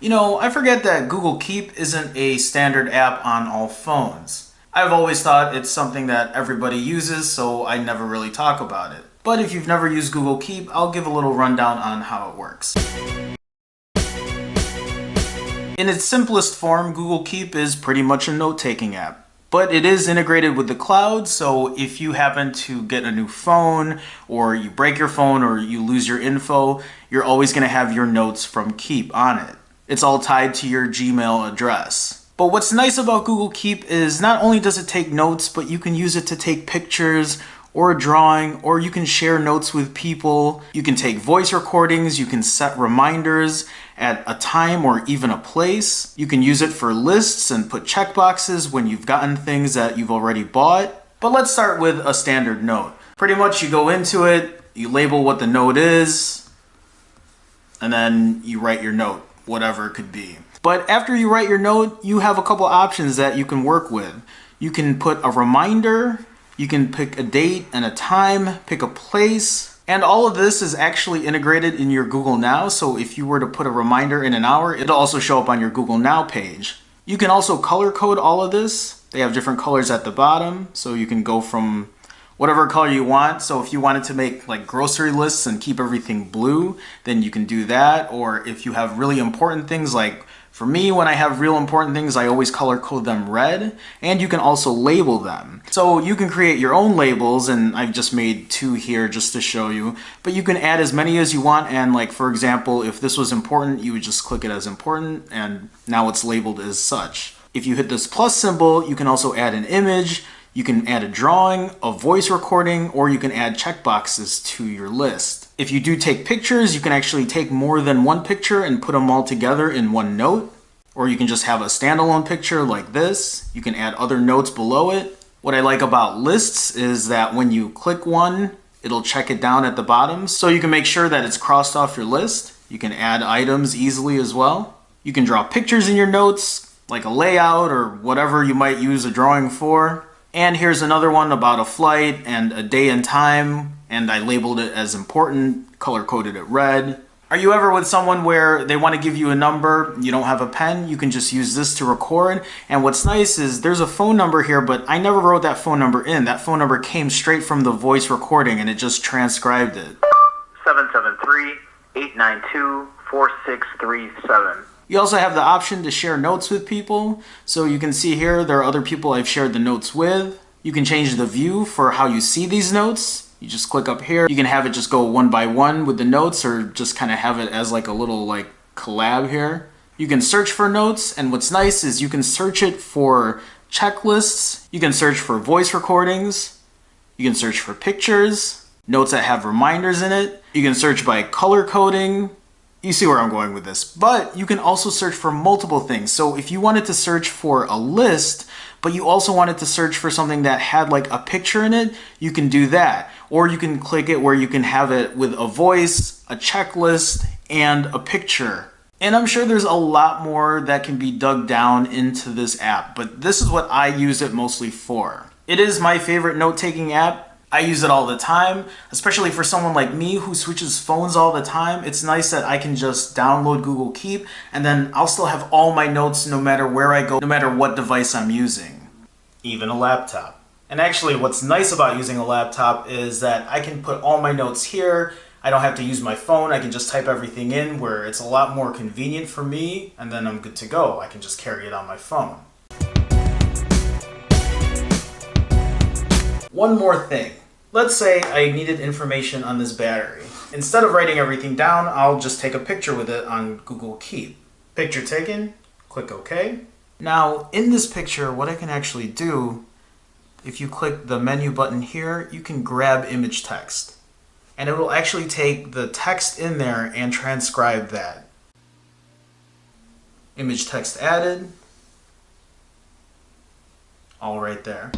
You know, I forget that Google Keep isn't a standard app on all phones. I've always thought it's something that everybody uses, so I never really talk about it. But if you've never used Google Keep, I'll give a little rundown on how it works. In its simplest form, Google Keep is pretty much a note-taking app. But it is integrated with the cloud, so if you happen to get a new phone, or you break your phone, or you lose your info, you're always going to have your notes from Keep on it. It's all tied to your Gmail address. But what's nice about Google Keep is not only does it take notes, but you can use it to take pictures, or a drawing, or you can share notes with people. You can take voice recordings, you can set reminders at a time or even a place. You can use it for lists and put checkboxes when you've gotten things that you've already bought. But let's start with a standard note. Pretty much you go into it, you label what the note is, and then you write your note, whatever it could be. But after you write your note, you have a couple options that you can work with. You can put a reminder, you can pick a date and a time, pick a place, and all of this is actually integrated in your Google Now, so if you were to put a reminder in an hour, it'll also show up on your Google Now page. You can also color code all of this. They have different colors at the bottom, so you can go from whatever color you want. So if you wanted to make like grocery lists and keep everything blue, then you can do that. Or if you have really important things, like for me, when I have real important things, I always color code them red, and you can also label them. So you can create your own labels, and I've just made 2 here just to show you, but you can add as many as you want. And like, for example, if this was important, you would just click it as important, and now it's labeled as such. If you hit this plus symbol, you can also add an image, you can add a drawing, a voice recording, or you can add checkboxes to your list. If you do take pictures, you can actually take more than one picture and put them all together in one note. Or you can just have a standalone picture like this. You can add other notes below it. What I like about lists is that when you click one, it'll check it down at the bottom, so you can make sure that it's crossed off your list. You can add items easily as well. You can draw pictures in your notes, like a layout or whatever you might use a drawing for. And here's another one about a flight and a day and time, and I labeled it as important, color-coded it red. Are you ever with someone where they want to give you a number, you don't have a pen, you can just use this to record. And what's nice is there's a phone number here, but I never wrote that phone number in. That phone number came straight from the voice recording, and it just transcribed it. 773-892-4637. You also have the option to share notes with people. So you can see here, there are other people I've shared the notes with. You can change the view for how you see these notes. You just click up here. You can have it just go one by one with the notes, or just kind of have it as like a little like collab here. You can search for notes, and what's nice is you can search it for checklists. You can search for voice recordings. You can search for pictures, notes that have reminders in it. You can search by color coding. You see where I'm going with this. But you can also search for multiple things. So if you wanted to search for a list, but you also wanted to search for something that had like a picture in it, you can do that. Or you can click it where you can have it with a voice, a checklist, and a picture. And I'm sure there's a lot more that can be dug down into this app, but this is what I use it mostly for. It is my favorite note-taking app. I use it all the time, especially for someone like me who switches phones all the time. It's nice that I can just download Google Keep, and then I'll still have all my notes no matter where I go, no matter what device I'm using. Even a laptop. And actually, what's nice about using a laptop is that I can put all my notes here. I don't have to use my phone. I can just type everything in, where it's a lot more convenient for me, and then I'm good to go. I can just carry it on my phone. One more thing. Let's say I needed information on this battery. Instead of writing everything down, I'll just take a picture with it on Google Keep. Picture taken, click OK. Now, in this picture, what I can actually do, if you click the menu button here, you can grab image text. And it will actually take the text in there and transcribe that. Image text added. All right there.